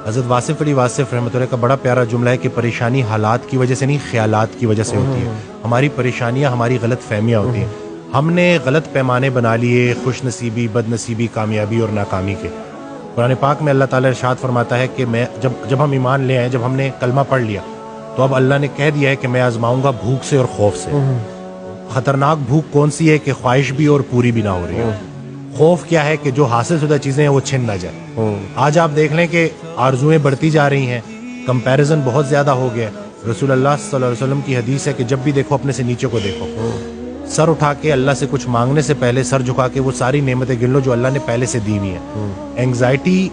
حضرت واصف علی واصف رحمۃ اللہ کا بڑا پیارا جملہ ہے کہ پریشانی حالات کی وجہ سے نہیں، خیالات کی وجہ سے ہوتی ہے. ہماری پریشانیاں ہماری غلط فہمیاں ہوتی ہیں. ہم نے غلط پیمانے بنا لیے خوش نصیبی، بد نصیبی، کامیابی اور ناکامی کے. قرآن پاک میں اللہ تعالیٰ ارشاد فرماتا ہے کہ میں جب ہم ایمان لے آئے، جب ہم نے کلمہ پڑھ لیا، تو اب اللہ نے کہہ دیا ہے کہ میں آزماؤں گا بھوک سے اور خوف سے. خطرناک بھوک کون سی ہے کہ خواہش بھی اور پوری بھی نہ ہو رہی ہے. خوف کیا ہے کہ جو حاصل شدہ چیزیں ہیں وہ چھن نہ جائے. آج آپ دیکھ لیں کہ آرزویں بڑھتی جا رہی ہیں، کمپیریزن بہت زیادہ ہو گیا. رسول اللہ صلی اللہ علیہ وسلم کی حدیث ہے کہ جب بھی دیکھو اپنے سے نیچے کو دیکھو. سر اٹھا کے اللہ سے کچھ مانگنے سے پہلے سر جھکا کے وہ ساری نعمتیں گن لو جو اللہ نے پہلے سے دی ہوئی ہیں. اینگزائٹی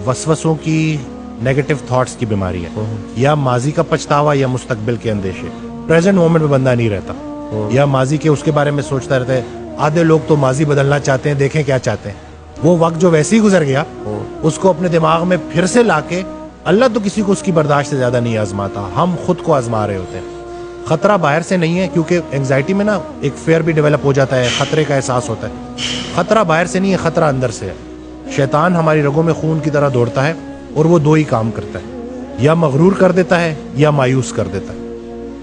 وسوسوں کی، نیگیٹو تھاٹس کی بیماری ہے. یا ماضی کا پچھتاوا یا مستقبل کے اندیشے. پریزنٹ مومنٹ میں بندہ نہیں رہتا، یا ماضی کے اس کے بارے میں سوچتا رہتا ہے. آدھے لوگ تو ماضی بدلنا چاہتے ہیں، دیکھیں کیا چاہتے ہیں. وہ وقت جو ویسے ہی گزر گیا اس کو اپنے دماغ میں پھر سے لا کے، اللہ تو کسی کو اس کی برداشت سے زیادہ نہیں آزماتا، ہم خود کو آزما رہے ہوتے ہیں. خطرہ باہر سے نہیں ہے، کیونکہ اینگزائٹی میں نا ایک فیئر بھی ڈیولپ ہو جاتا ہے، خطرے کا احساس ہوتا ہے. خطرہ باہر سے نہیں ہے، خطرہ اندر سے ہے. شیطان ہماری رگوں میں خون کی طرح دوڑتا ہے اور وہ دو ہی کام کرتا ہے، یا مغرور کر دیتا ہے یا مایوس کر دیتا ہے.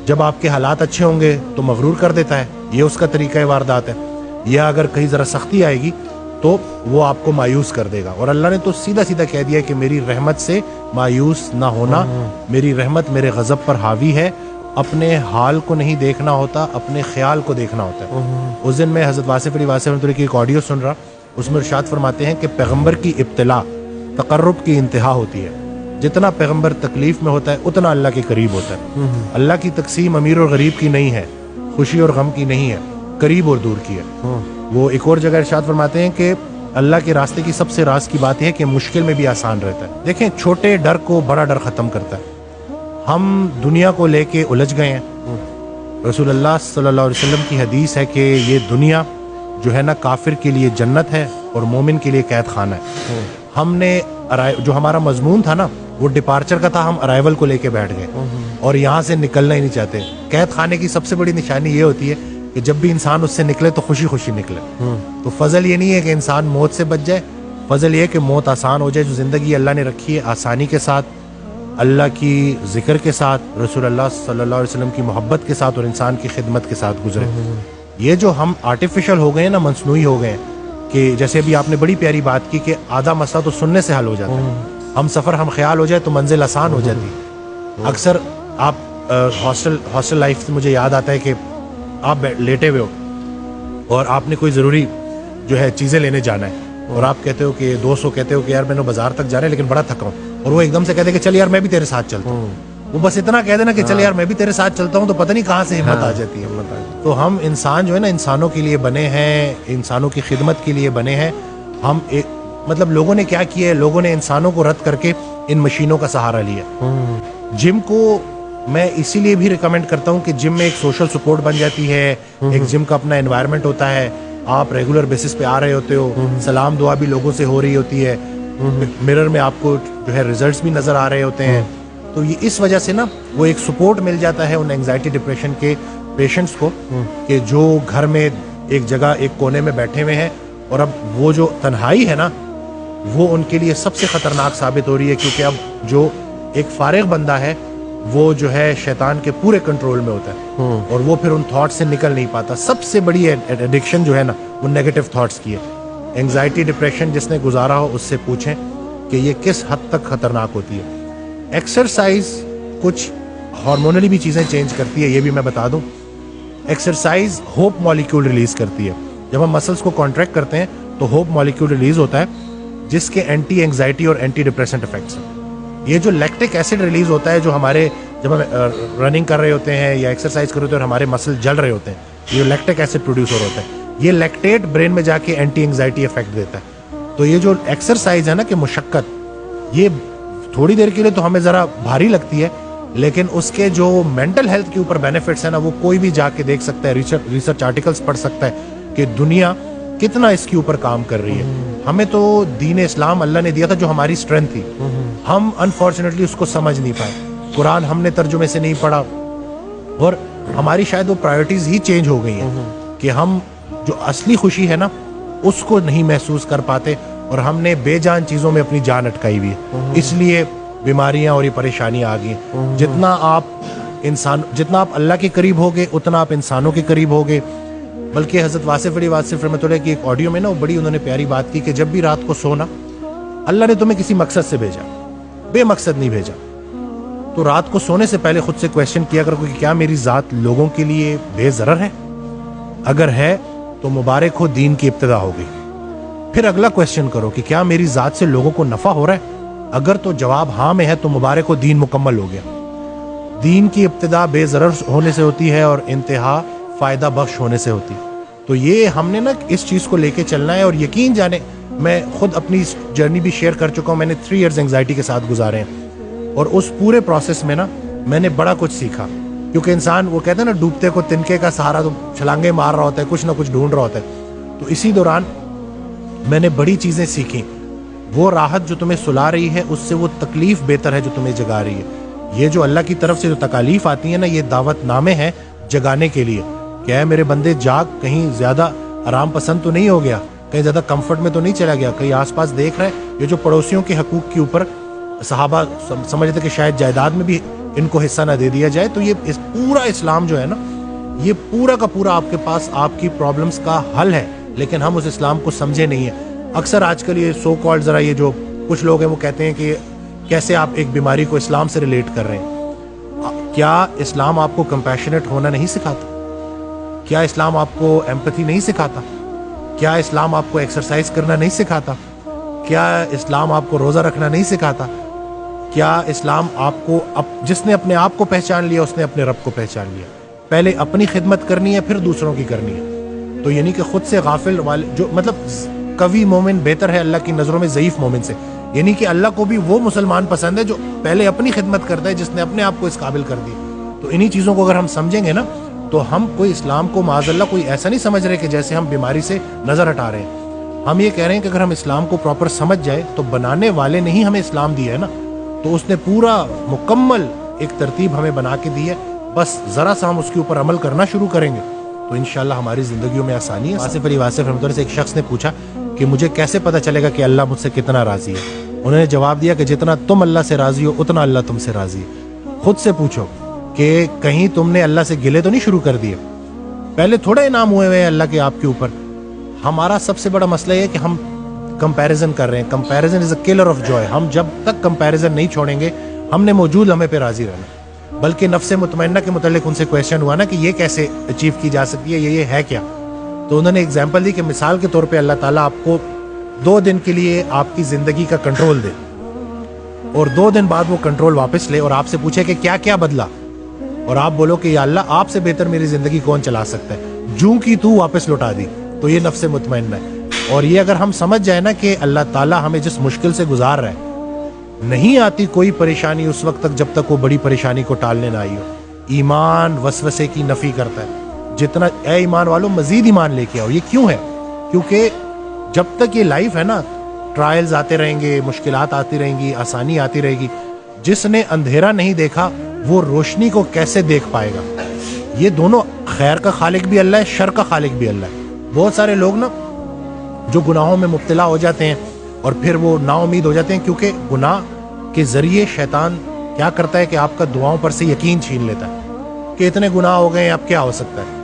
جب آپ کے حالات اچھے ہوں گے تو مغرور کر دیتا ہے، یہ اس کا طریقہ واردات ہے. یا اگر کہیں ذرا سختی آئے گی تو وہ آپ کو مایوس کر دے گا. اور اللہ نے تو سیدھا سیدھا کہہ دیا کہ میری رحمت سے مایوس نہ ہونا، میری رحمت میرے غضب پر حاوی ہے. اپنے حال کو نہیں دیکھنا ہوتا، اپنے خیال کو دیکھنا ہوتا ہے. اس دن میں حضرت واصف علی واصف کی ایک آڈیو سن رہا، اس میں ارشاد فرماتے ہیں کہ پیغمبر کی ابتلا تقرب کی انتہا ہوتی ہے. جتنا پیغمبر تکلیف میں ہوتا ہے اتنا اللہ کے قریب ہوتا ہے. اللہ کی تقسیم امیر اور غریب کی نہیں ہے، خوشی اور غم کی نہیں ہے، قریب اور دور کی ہے. وہ ایک اور جگہ ارشاد فرماتے ہیں کہ اللہ کے راستے کی سب سے راز کی بات یہ ہے کہ مشکل میں بھی آسان رہتا ہے. دیکھیں، چھوٹے ڈر کو بڑا ڈر ختم کرتا ہے. ہم دنیا کو لے کے الجھ گئے ہیں. رسول اللہ صلی اللہ علیہ وسلم کی حدیث ہے کہ یہ دنیا جو ہے نا کافر کے لیے جنت ہے اور مومن کے لیے قید خانہ ہے. ہم نے جو ہمارا مضمون تھا نا وہ ڈپارچر کا تھا، ہم ارائیول کو لے کے بیٹھ گئے اور یہاں سے نکلنا ہی نہیں چاہتے. قید خانے کی سب سے بڑی نشانی یہ ہوتی ہے کہ جب بھی انسان اس سے نکلے تو خوشی خوشی نکلے. تو فضل یہ نہیں ہے کہ انسان موت سے بچ جائے، فضل یہ ہے کہ موت آسان ہو جائے. جو زندگی اللہ نے رکھی ہے آسانی کے ساتھ، اللہ کی ذکر کے ساتھ، رسول اللہ صلی اللہ علیہ وسلم کی محبت کے ساتھ اور انسان کی خدمت کے ساتھ گزرے. یہ جو ہم آرٹیفیشل ہو گئے ہیں نا، مصنوعی ہو گئے ہیں، کہ جیسے بھی آپ نے بڑی پیاری بات کی کہ آدھا مسئلہ تو سننے سے حل ہو جاتا ہے. ہم سفر ہم خیال ہو جائے تو منزل آسان ہو جاتی. اکثر آپ ہاسٹل لائف سے مجھے یاد آتا ہے کہ آپ لیٹے ہوئے ہو اور آپ نے کوئی ضروری جو ہے چیزیں لینے جانا ہے اور آپ کہتے ہو کہ دوست کو کہتے ہو کہ یار میں نے بازار تک جانا ہے لیکن بڑا تھکا ہوں، اور وہ ایک دم سے کہتے ہیں کہ چل یار میں بھی تیرے ساتھ چلتا ہوں. وہ بس اتنا کہہ دینا کہ چل یار میں بھی تیرے ساتھ چلتا ہوں، تو پتہ نہیں کہاں سے ہمت آ جاتی ہے. تو ہم انسان جو ہے نا انسانوں کے لیے بنے ہیں، انسانوں کی خدمت کے لیے بنے ہیں. ہم مطلب لوگوں نے کیا کیا ہے، لوگوں نے انسانوں کو رد کر کے ان مشینوں کا سہارا لیا. جم کو میں اسی لیے بھی ریکمینڈ کرتا ہوں کہ جم میں ایک سوشل سپورٹ بن جاتی ہے. ایک جم کا اپنا انوائرمنٹ ہوتا ہے، آپ ریگولر بیسس پہ آ رہے ہوتے ہو، سلام دعا بھی لوگوں سے ہو رہی ہوتی ہے، مرر میں آپ کو جو ہے ریزلٹس بھی نظر آ رہے ہوتے ہیں. تو یہ اس وجہ سے نا وہ ایک سپورٹ مل جاتا ہے ان اینگزائٹی ڈپریشن کے پیشنٹس کو کہ جو گھر میں ایک جگہ ایک کونے میں بیٹھے ہوئے ہیں. اور اب وہ جو تنہائی ہے نا وہ ان کے لیے سب سے خطرناک ثابت ہو رہی ہے، کیونکہ اب جو ایک فارغ بندہ ہے وہ جو ہے شیطان کے پورے کنٹرول میں ہوتا ہے اور وہ پھر ان تھاٹ سے نکل نہیں پاتا. سب سے بڑی ایڈکشن جو ہے نا وہ نیگیٹو تھاٹس کی ہے. اینگزائٹی ڈپریشن جس نے گزارا ہو اس سے پوچھیں کہ یہ کس حد تک خطرناک ہوتی ہے. ایکسرسائز کچھ ہارمونلی بھی چیزیں چینج کرتی ہے، یہ بھی میں بتا دوں. ایکسرسائز ہوپ مالیکیول ریلیز کرتی ہے. جب ہم مسلس کو کانٹریکٹ کرتے ہیں تو ہوپ مالیکیول ریلیز ہوتا ہے جس کے اینٹی اینگزائٹی اور اینٹی ڈپریسنٹ افیکٹس ہیں. یہ جو لیکٹک ایسڈ ریلیز ہوتا ہے جو ہمارے جب ہم رننگ کر رہے ہوتے ہیں یا ایکسرسائز کر رہے ہوتے ہیں اور ہمارے مسل جل رہے ہوتے ہیں، یہ لیکٹک ایسڈ پروڈیوس ہو رہا ہوتا ہے. یہ لیکٹیٹ برین میں جا کے اینٹی اینگزائٹی افیکٹ دیتا ہے. تو یہ جو ایکسرسائز ہے نا کہ مشقت، یہ تھوڑی دیر کے لیے تو ہمیں ذرا بھاری لگتی ہے، لیکن اس کے جو مینٹل ہیلتھ کے اوپر بینیفٹس ہیں نا وہ کوئی بھی جا کے دیکھ سکتا ہے، ریسرچ آرٹیکلس پڑھ سکتا ہے کہ دنیا کتنا اس کے اوپر کام کر رہی ہے. ہمیں تو دین اسلام اللہ نے دیا تھا جو ہماری اسٹرینتھ تھی، ہم انفارچونیٹلی اس کو سمجھ نہیں پائے. قرآن ہم نے ترجمے سے نہیں پڑھا اور ہماری شاید وہ پرائرٹیز ہی چینج ہو گئی ہیں کہ ہم جو اصلی خوشی ہے نا اس کو نہیں محسوس کر پاتے اور ہم نے بے جان چیزوں میں اپنی جان اٹکائی ہوئی ہے. اس لیے بیماریاں اور یہ پریشانیاں آ گئی ہیں. جتنا آپ اللہ کے قریب ہوگے اتنا آپ انسانوں کے قریب ہوگے. بلکہ حضرت واصف علی واصف رحمۃ اللہ کی ایک آڈیو میں نا وہ بڑی انہوں نے پیاری بات کی کہ جب بھی رات کو سونا اللہ نے تمہیں کسی مقصد سے بھیجا, بے مقصد نہیں بھیجا. تو رات کو سونے سے پہلے خود سے کویشچن کیا کرو کہ کیا میری ذات لوگوں کے لیے بے ضرر ہے؟ اگر ہے تو مبارک ہو, دین کی ابتدا ہو گئی. پھر اگلا کویشچن کرو کہ کیا میری ذات سے لوگوں کو نفع ہو رہا ہے؟ اگر تو جواب ہاں میں ہے تو مبارک ہو, دین مکمل ہو گیا. دین کی ابتدا بے ضرر ہونے سے ہوتی ہے اور انتہا فائدہ بخش ہونے سے ہوتی ہے. تو یہ ہم نے نا اس چیز کو لے کے چلنا ہے. اور یقین جانے میں خود اپنی جرنی بھی شیئر کر چکا ہوں. میں نے 3 ایئرز انگزائٹی کے ساتھ گزارے ہیں اور اس پورے پروسیس میں نا میں نے بڑا کچھ سیکھا. کیونکہ انسان وہ کہتے ہیں نا ڈوبتے کو تنکے کا سہارا, تو چھلانگیں مار رہا ہوتا ہے, کچھ نہ کچھ ڈھونڈ رہا ہوتا ہے. تو اسی دوران میں نے بڑی چیزیں سیکھیں. وہ راحت جو تمہیں سلا رہی ہے اس سے وہ تکلیف بہتر ہے جو تمہیں جگا رہی ہے. یہ جو اللہ کی طرف سے جو تکالیف آتی ہیں نا, یہ دعوت نامے ہیں جگانے کے لیے. کیا ہے میرے بندے جاگ, کہیں زیادہ آرام پسند تو نہیں ہو گیا, کہیں زیادہ کمفرٹ میں تو نہیں چلا گیا, کہیں آس پاس دیکھ رہے یہ جو پڑوسیوں کے حقوق کے اوپر صحابہ سمجھتے کہ شاید جائیداد میں بھی ان کو حصہ نہ دے دیا جائے. تو یہ پورا اسلام جو ہے نا, یہ پورا کا پورا آپ کے پاس آپ کی پرابلمز کا حل ہے. لیکن ہم اس اسلام کو سمجھے نہیں ہیں. اکثر آج کل یہ سو کالڈ ذرا یہ جو کچھ لوگ ہیں وہ کہتے ہیں کہ کیسے آپ ایک بیماری کو اسلام سے ریلیٹ کر رہے ہیں. کیا اسلام آپ کو کمپیشنیٹ ہونا نہیں سکھاتا؟ کیا اسلام آپ کو ایمپتھی نہیں سکھاتا؟ کیا اسلام آپ کو ایکسرسائز کرنا نہیں سکھاتا؟ کیا اسلام آپ کو روزہ رکھنا نہیں سکھاتا؟ کیا اسلام آپ کو جس نے اپنے آپ کو پہچان لیا اس نے اپنے رب کو پہچان لیا. پہلے اپنی خدمت کرنی ہے پھر دوسروں کی کرنی ہے. تو یعنی کہ خود سے غافل والے جو مطلب قوی مومن بہتر ہے اللہ کی نظروں میں ضعیف مومن سے. یعنی کہ اللہ کو بھی وہ مسلمان پسند ہے جو پہلے اپنی خدمت کرتا ہے, جس نے اپنے آپ کو اس قابل کر دی. تو انہی چیزوں کو اگر ہم سمجھیں گے نا تو ہم کوئی اسلام کو معاذ اللہ کوئی ایسا نہیں سمجھ رہے کہ جیسے ہم بیماری سے نظر ہٹا رہے ہیں. ہم یہ کہہ رہے ہیں کہ اگر ہم اسلام کو پراپر سمجھ جائے تو بنانے والے نے ہی ہمیں اسلام دیا ہے نا, تو اس نے پورا مکمل ایک ترتیب ہمیں بنا کے دی ہے. بس ذرا سا ہم اس کے اوپر عمل کرنا شروع کریں گے تو انشاءاللہ ہماری زندگیوں میں آسانی ہے. واصف علی واصف رحمۃ اللہ سے ایک شخص نے پوچھا کہ مجھے کیسے پتہ چلے گا کہ اللہ مجھ سے کتنا راضی ہے؟ انہوں نے جواب دیا کہ جتنا تم اللہ سے راضی ہو اتنا اللہ تم سے راضی ہے. خود سے پوچھو کہ کہیں تم نے اللہ سے گلے تو نہیں شروع کر دیے؟ پہلے تھوڑا انعام ہوئے ہوئے ہیں اللہ کے آپ کے اوپر. ہمارا سب سے بڑا مسئلہ یہ ہے کہ ہم کمپیریزن کر رہے ہیں. Comparison is a colour of joy. ہم جب تک کمپیریزن نہیں چھوڑیں گے ہم نے موجود لمحے پہ راضی رہنا. بلکہ نفس مطمئنہ کے متعلق ان سے کویشچن ہوا نا کہ یہ کیسے اچیو کی جا سکتی ہے, یہ ہے کیا؟ تو انہوں نے ایگزامپل دی کہ مثال کے طور پہ اللہ تعالیٰ آپ کو 2 دن کے لیے آپ کی زندگی کا کنٹرول دے اور 2 دن بعد وہ کنٹرول واپس لے اور آپ سے پوچھے کہ کیا کیا بدلا, اور آپ بولو کہ یا اللہ آپ سے بہتر میری زندگی کون چلا سکتا ہے, جوں کی تو واپس لوٹا دی. تو یہ نفس مطمئنہ ہے. اور یہ اگر ہم سمجھ جائیں نا کہ اللہ تعالیٰ ہمیں جس مشکل سے گزار رہا ہے, نہیں آتی کوئی پریشانی اس وقت تک جب تک وہ بڑی پریشانی کو ٹالنے نہ آئی ہو. ایمان وسوسے کی نفی کرتا ہے. جتنا اے ایمان والوں مزید ایمان لے کے آؤ. یہ کیوں ہے؟ کیونکہ جب تک یہ لائف ہے نا ٹرائلز آتے رہیں گے, مشکلات آتی رہیں گی, آسانی آتی رہے گی. جس نے اندھیرا نہیں دیکھا وہ روشنی کو کیسے دیکھ پائے گا؟ یہ دونوں, خیر کا خالق بھی اللہ ہے, شر کا خالق بھی اللہ ہے. بہت سارے لوگ نا جو گناہوں میں مبتلا ہو جاتے ہیں اور پھر وہ نا امید ہو جاتے ہیں, کیونکہ گناہ کے ذریعے شیطان کیا کرتا ہے کہ آپ کا دعاؤں پر سے یقین چھین لیتا ہے کہ اتنے گناہ ہو گئے ہیں اب کیا ہو سکتا ہے.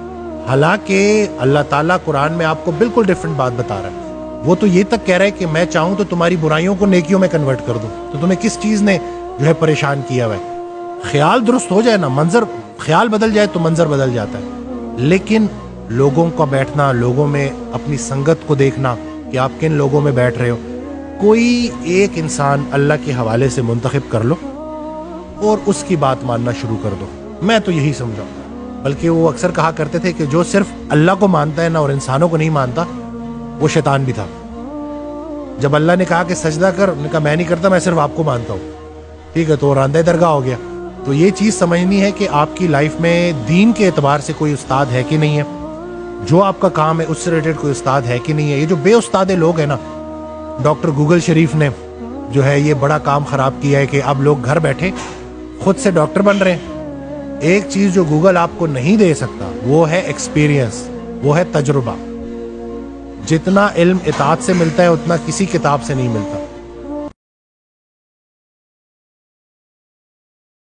حالانکہ اللہ تعالیٰ قرآن میں آپ کو بالکل ڈیفرنٹ بات بتا رہا ہے. وہ تو یہ تک کہہ رہا ہے کہ میں چاہوں تو تمہاری برائیوں کو نیکیوں میں کنورٹ کر دوں. تو تمہیں کس چیز نے جو ہے پریشان کیا ہوا ہے؟ خیال درست ہو جائے نا, منظر خیال بدل جائے تو منظر بدل جاتا ہے. لیکن لوگوں کا بیٹھنا, لوگوں میں اپنی سنگت کو دیکھنا کہ آپ کن لوگوں میں بیٹھ رہے ہو, کوئی ایک انسان اللہ کے حوالے سے منتخب کر لو اور اس کی بات ماننا شروع کر دو. میں تو یہی سمجھا. بلکہ وہ اکثر کہا کرتے تھے کہ جو صرف اللہ کو مانتا ہے نا اور انسانوں کو نہیں مانتا وہ شیطان بھی تھا. جب اللہ نے کہا کہ سجدہ کر, انہوں نے کہا میں نہیں کرتا, میں صرف آپ کو مانتا ہوں. ٹھیک ہے, تو راندہ درگاہ ہو گیا. تو یہ چیز سمجھنی ہے کہ آپ کی لائف میں دین کے اعتبار سے کوئی استاد ہے کہ نہیں ہے, جو آپ کا کام ہے اس سے ریلیٹڈ کوئی استاد ہے کہ نہیں ہے. یہ جو بے استاد لوگ ہیں نا, ڈاکٹر گوگل شریف نے جو ہے یہ بڑا کام خراب کیا ہے کہ اب لوگ گھر بیٹھے خود سے ڈاکٹر بن رہے ہیں. ایک چیز جو گوگل آپ کو نہیں دے سکتا وہ ہے ایکسپیرینس, وہ ہے تجربہ. جتنا علم اطاعت سے ملتا ہے اتنا کسی کتاب سے نہیں ملتا.